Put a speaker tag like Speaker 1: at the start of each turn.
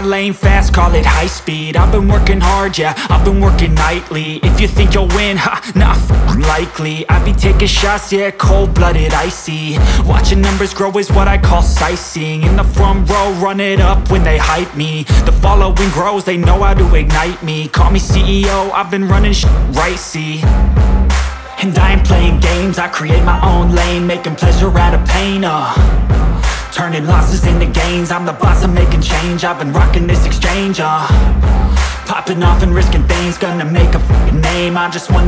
Speaker 1: my lane fast, call it high speed. I've been working hard, yeah, I've been working nightly. If you think you'll win, ha, not likely. I be taking shots, yeah, cold-blooded, icy. Watching numbers grow is what I call sightseeing. In the front row, run it up when they hype me. The following grows, they know how to ignite me. Call me CEO, I've been running right, see. And I ain't playing games, I create my own lane, making pleasure out of pain, turning losses into gains. I'm the boss, I'm making change. I've been rocking this exchange, popping off and risking things. Gonna make a name, I just wanna